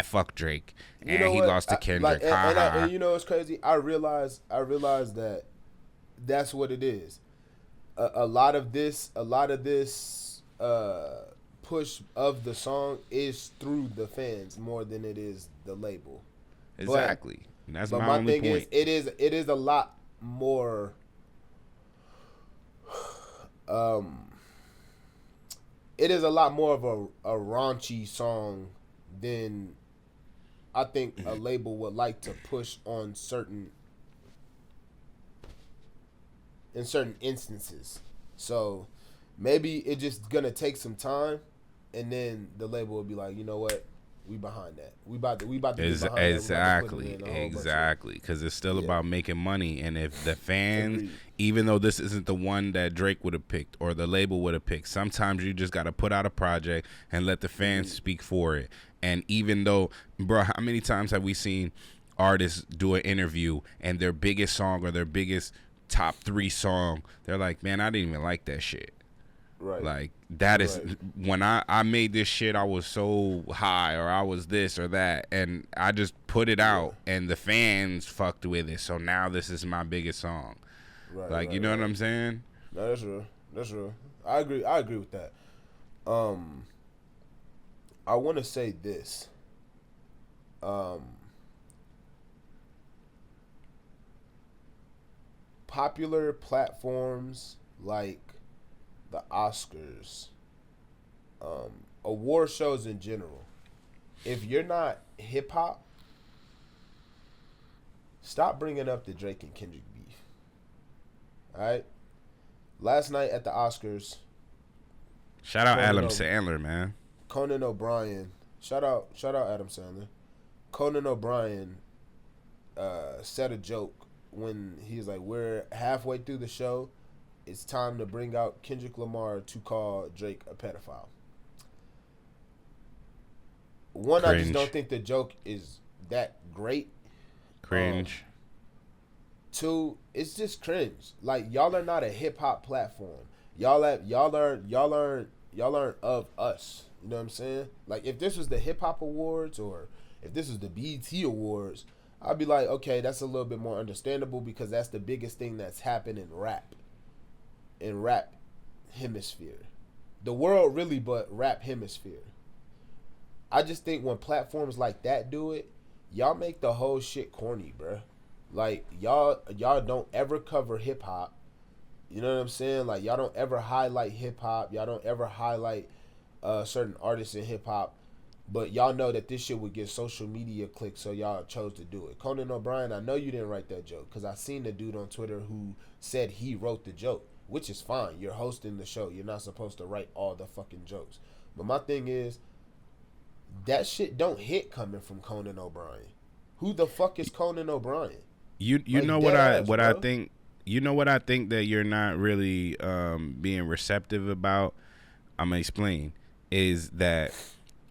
fuck Drake, and he lost to Kendrick. And you know what's crazy? I realized that that's what it is. A lot of this push of the song is through the fans more than it is the label. Exactly. That's my only point. It is a lot more. It is a lot more of a raunchy song than I think a label would like to push on in certain instances. So maybe it's just gonna take some time, and then the label will be like, you know what, We behind that. We about to be behind Exactly, that. exactly. Because it's still about making money, and if the fans, Agreed. even though this isn't the one that Drake would have picked or the label would have picked, sometimes you just got to put out a project and let the fans speak for it. And even though, bro, how many times have we seen artists do an interview and their biggest song or their biggest top 3 song, they're like, man, I didn't even like that shit. Right. Like, that is, when I made this shit, I was so high, or I was this or that, and I just put it out, and the fans fucked with it, so now this is my biggest song. Right. Like, you know what I'm saying? No, that's real. That's real. I agree with that. I want to say this. Popular platforms like the Oscars, award shows in general, if you're not hip hop, stop bringing up the Drake and Kendrick beef. All right. Last night at the Oscars, shout out Adam Sandler, man. Conan O'Brien, shout out Adam Sandler. Conan O'Brien said a joke when he's like, we're halfway through the show. It's time to bring out Kendrick Lamar to call Drake a pedophile. One, cringe. I just don't think the joke is that great. Cringe. Two, it's just cringe. Like, y'all are not a hip hop platform. Y'all aren't of us. You know what I'm saying? Like, if this was the hip hop awards or if this was the BET awards, I'd be like, okay, that's a little bit more understandable because that's the biggest thing that's happened in rap hemisphere. The world really, but rap hemisphere. I just think when platforms like that do it, y'all make the whole shit corny, bruh. Like, y'all don't ever cover hip hop. You know what I'm saying? Like, y'all don't ever highlight hip hop. Y'all don't ever highlight certain artists in hip hop. But y'all know that this shit would get social media clicks, so y'all chose to do it. Conan O'Brien, I know you didn't write that joke because I seen the dude on Twitter who said he wrote the joke, which is fine. You're hosting the show. You're not supposed to write all the fucking jokes. But my thing is, that shit don't hit coming from Conan O'Brien. Who the fuck is Conan O'Brien? You like, know what I think? You know what I think that you're not really being receptive about? I'm gonna explain. Is that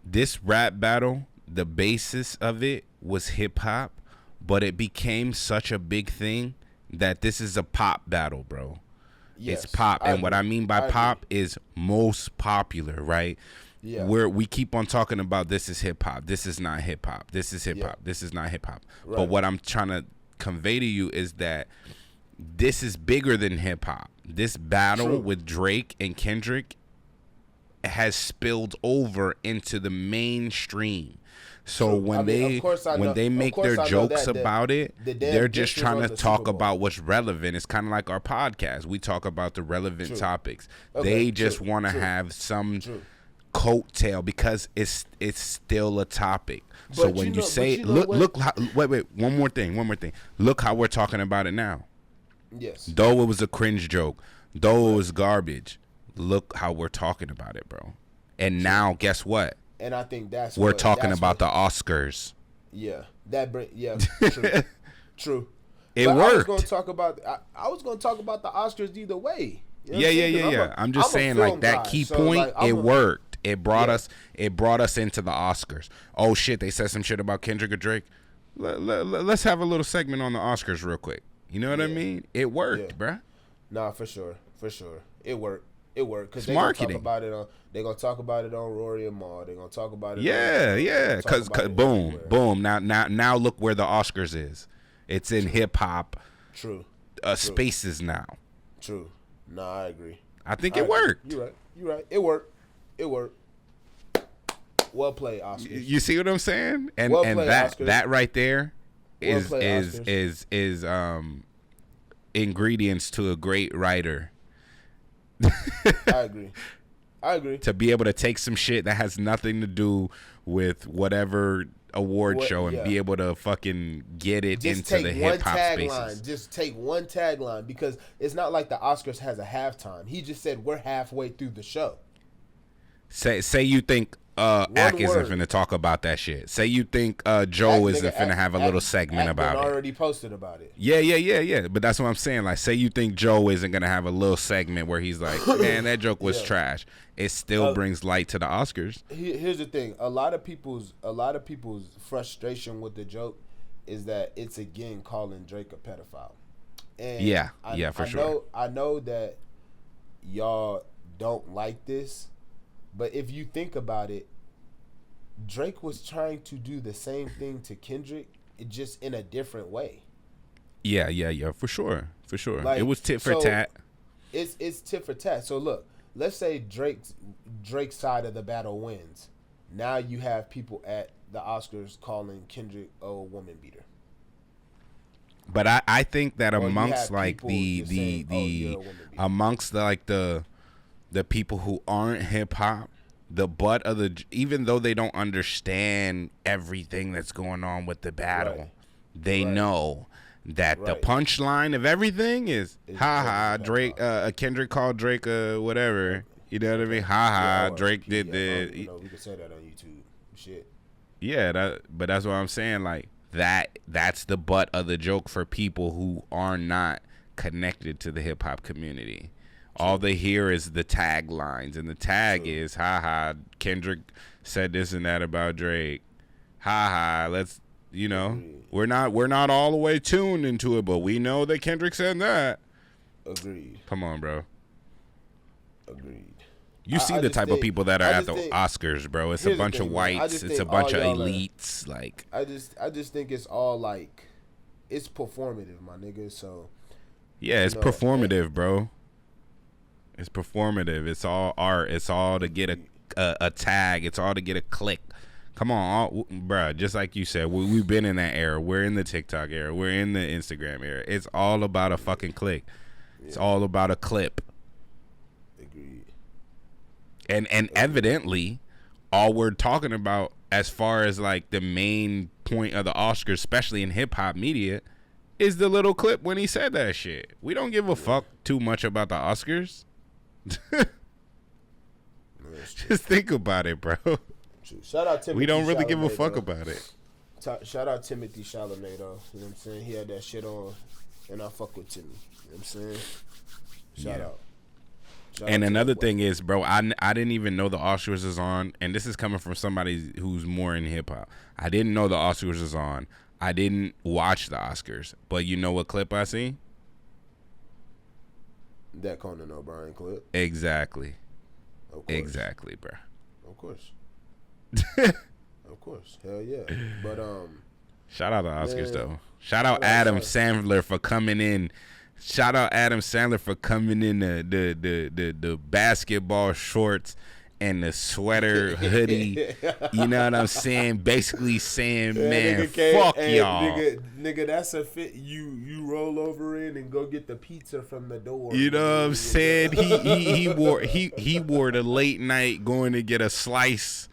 this rap battle, the basis of it was hip hop, but it became such a big thing that this is a pop battle, bro. Yes, it's pop, and what I mean by pop is most popular, right? Yeah. Where we keep on talking about this is hip hop, this is not hip hop, this is hip hop, this is not hip hop. Right. But what I'm trying to convey to you is that this is bigger than hip hop. This battle with Drake and Kendrick has spilled over into the mainstream. So when they make their jokes about it, they're just trying to talk about what's relevant. It's kind of like our podcast. We talk about the relevant topics. They just want to have some coattail because it's still a topic. But so when you say look wait one more thing. Look how we're talking about it now. Yes. Though it was a cringe joke, though it was garbage, look how we're talking about it, bro. And now guess what? And I think we're talking about the Oscars. Yeah. True. It worked. I was going to talk about the Oscars either way. You know yeah. I'm just saying, like, that key point, it worked. It brought us into the Oscars. Oh shit, they said some shit about Kendrick or Drake. Let's have a little segment on the Oscars real quick. You know what I mean? It worked, bruh. Nah, for sure. It worked. Because they're marketing. They're gonna talk about it on Rory and Maul. They're gonna talk about it. Yeah. Because boom. Now look where the Oscars is. It's in hip hop. True. Spaces now. True. Nah, I agree. I think it worked. You're right. It worked. Well played, Oscars. You see what I'm saying? And that right there is ingredients to a great writer. I agree. To be able to take some shit that has nothing to do with whatever award show and be able to fucking get it into the hip hop spaces. Just take one tagline, because it's not like the Oscars has a halftime. He just said we're halfway through the show. Say you think Ack isn't finna talk about that shit. Say you think Joe isn't finna have a little segment about it. Already posted about it. Yeah. But that's what I'm saying. Like, say you think Joe isn't gonna have a little segment where he's like, man, that joke was trash. It still brings light to the Oscars. Here's the thing: a lot of people's frustration with the joke is that it's again calling Drake a pedophile. And for sure. I know that y'all don't like this. But if you think about it, Drake was trying to do the same thing to Kendrick, just in a different way. Yeah, for sure. Like, it was tit for tat. It's tit for tat. So look, let's say Drake's side of the battle wins. Now you have people at the Oscars calling Kendrick a woman beater. But I think that amongst like amongst the people who aren't hip hop, the butt of the, even though they don't understand everything that's going on with the battle, they know that the punchline of everything is Drake, Kendrick called Drake whatever. You know what I mean? Drake did the. We can say that on YouTube. Shit. Yeah, but that's what I'm saying. Like that's the butt of the joke for people who are not connected to the hip hop community. All they hear is the taglines, and the tag is Kendrick said this and that about Drake. Let's, we're not all the way tuned into it, but we know that Kendrick said that. Agreed. Come on, bro. Agreed. You see the type of people that are at the Oscars, bro. It's a bunch of whites. It's a bunch of elites. Like, I just think it's all like, it's performative, my nigga. So yeah, it's performative, bro. It's performative. It's all art. It's all to get a tag. It's all to get a click. Come on, bro. Just like you said, we've been in that era. We're in the TikTok era. We're in the Instagram era. It's all about a fucking click. Yeah. It's all about a clip. Agreed. And evidently, all we're talking about as far as like the main point of the Oscars, especially in hip hop media, is the little clip when he said that shit. We don't give a fuck too much about the Oscars. Just think about it, bro. Shout out Timothy. We don't really Chalamet, give a fuck about it. Shout out Timothy Chalamet, though. You know what I'm saying? He had that shit on, and I fuck with Timmy. You know what I'm saying? Shout out. And another thing is, bro, I didn't even know the Oscars is on, and this is coming from somebody who's more in hip hop. I didn't know the Oscars is on. I didn't watch the Oscars, but you know what clip I seen? That Conan O'Brien clip. Exactly. Exactly, bro. Of course. Of course. Hell yeah. But shout out to Oscars though. Shout out Adam Sandler for coming in. Shout out Adam Sandler for coming in the basketball shorts and the sweater hoodie. You know what I'm saying? Basically saying, man, fuck y'all. Nigga, that's a fit you roll over in and go get the pizza from the door. You know what I'm saying? He wore the late night going to get a slice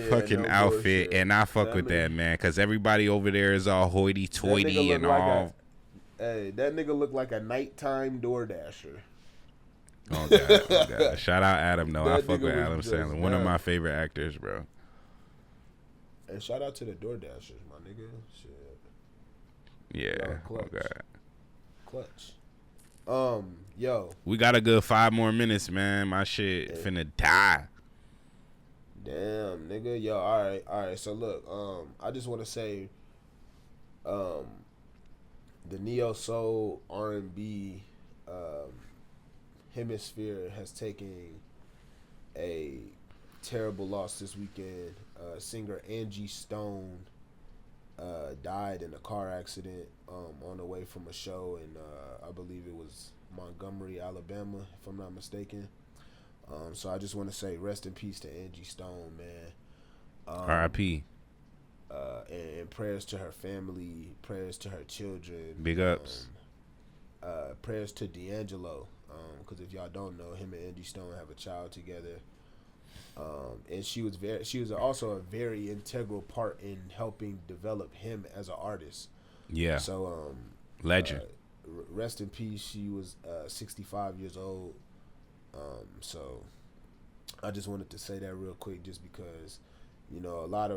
fucking outfit, and I fuck with that, man, because everybody over there is all hoity-toity and all. Hey, that nigga look like a nighttime DoorDasher. Oh God. Shout out Adam, though. I fuck with Adam Sandler. One of my favorite actors, bro. And shout out to the DoorDashers, my nigga. Shit. Yeah. Clutch. Oh, God. Clutch. Yo. We got a good 5 more minutes, man. My shit finna die. Damn, nigga. Yo, all right. So, look, I just want to say, the neo-soul R&B, hemisphere has taken a terrible loss this weekend. Singer Angie Stone died in a car accident on the way from a show in I believe it was Montgomery, Alabama, if I'm not mistaken. So I just want to say rest in peace to Angie Stone, man. R.I.P. And prayers to her family, prayers to her children. Big ups. Prayers to D'Angelo. Because if y'all don't know, him and Angie Stone have a child together, and she was also a very integral part in helping develop him as an artist. Yeah. So legend. Rest in peace. She was 65 years old. So I just wanted to say that real quick, just because, you know, a lot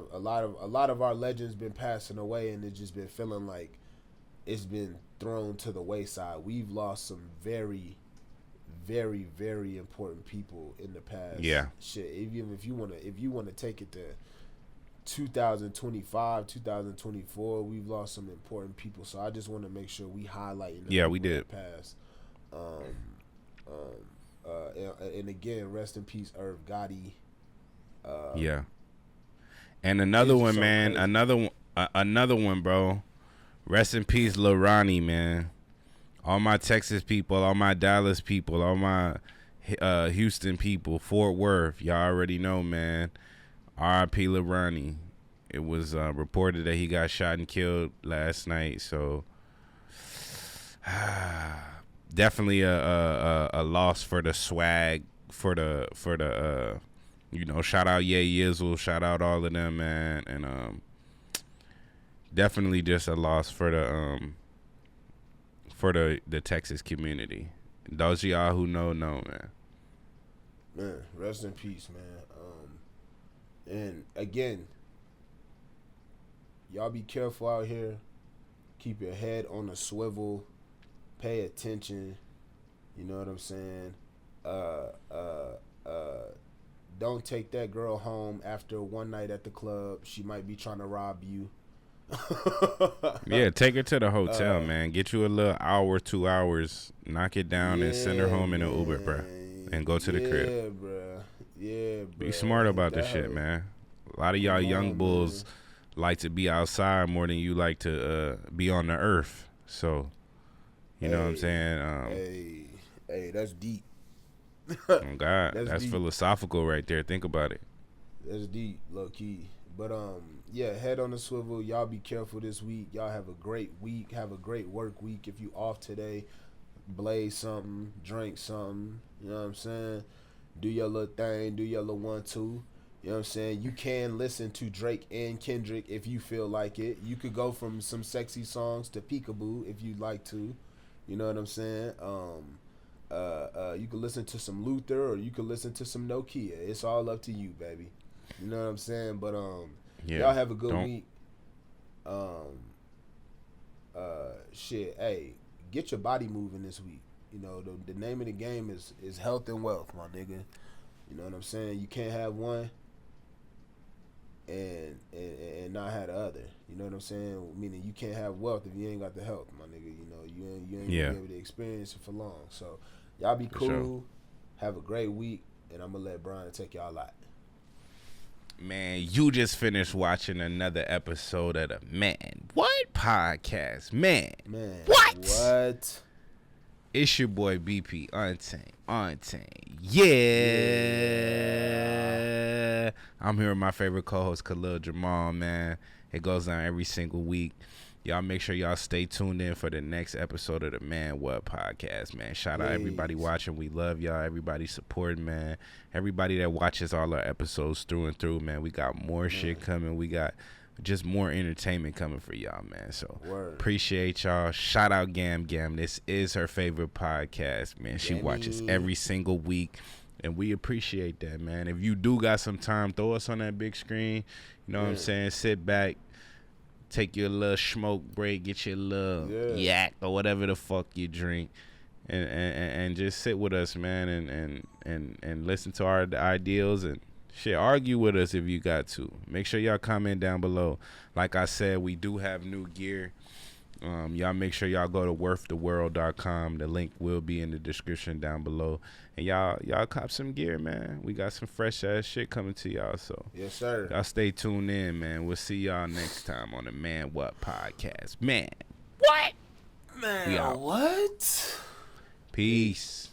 of our legends been passing away, and it's just been feeling like it's been thrown to the wayside. We've lost some very, very, very important people in the past. Yeah. Shit, even if you wanna take it to 2025, 2024, we've lost some important people. So I just want to make sure we highlight. Yeah, we did. Past. And again, rest in peace, Irv Gotti. Yeah. And another one, man. Crazy. Another one, bro. Rest in peace, Lil Ronnie, man. All my Texas people, all my Dallas people, all my Houston people, Fort Worth. Y'all already know, man. R.I.P. Lil Ronnie. It was reported that he got shot and killed last night. So definitely a loss for the swag, for the you know, shout out Ye Yizzle, shout out all of them, man, and definitely just a loss for the Texas community. Those of y'all who know, man. Man, rest in peace, man. And again, y'all be careful out here. Keep your head on a swivel. Pay attention. You know what I'm saying? Don't take that girl home after one night at the club. She might be trying to rob you. Yeah, take her to the hotel, man. Get you a little hour, 2 hours. Knock it down and send her home in an Uber, bro. And go to the crib. Yeah, bro. Yeah, bro. Be smart about this shit, man. A lot of y'all young bulls like to be outside more than you like to be on the earth. So, you know what I'm saying? Hey, that's deep. Oh God, that's deep. Philosophical right there. Think about it. That's deep, low key. But yeah, head on the swivel. Y'all be careful this week. Y'all have a great week. Have a great work week. If you off today, blaze something, drink something. You know what I'm saying? Do your little thing. Do your little 1-2. You know what I'm saying? You can listen to Drake and Kendrick if you feel like it. You could go from some sexy songs to Peekaboo if you'd like to. You know what I'm saying? You could listen to some Luther, or you could listen to some Nokia. It's all up to you, baby. You know what I'm saying? But y'all have a good week. Shit, hey, get your body moving this week. You know, the name of the game is health and wealth, my nigga. You know what I'm saying? You can't have one and not have the other. You know what I'm saying? Meaning you can't have wealth if you ain't got the health, my nigga. You know, you ain't gonna be able to experience it for long. So y'all be cool. Sure. Have a great week, and I'm gonna let Brian take y'all out. Man, you just finished watching another episode of the Man What podcast. Man what? It's your boy BP Untamed. Yeah. I'm here with my favorite co-host Khalil Jamal, man. It goes on every single week. Y'all make sure y'all stay tuned in for the next episode of the Man What podcast, man. Shout out everybody watching. We love y'all. Everybody supporting, man. Everybody that watches all our episodes through and through, man. We got more shit coming. We got just more entertainment coming for y'all, man. So appreciate y'all. Shout out Gam. This is her favorite podcast, man. She watches every single week, and we appreciate that, man. If you do got some time, throw us on that big screen. You know what I'm saying? Sit back. Take your little smoke break, get your little yak or whatever the fuck you drink, and just sit with us, man, and listen to our ideals and shit. Argue with us if you got to. Make sure y'all comment down below. Like I said, we do have new gear. Y'all make sure y'all go to worththeworld.com. The link will be in the description down below. And y'all cop some gear, man. We got some fresh ass shit coming to y'all. So yes, sir. Y'all stay tuned in, man. We'll see y'all next time on the Man What podcast. Man, what? Man, what? Peace.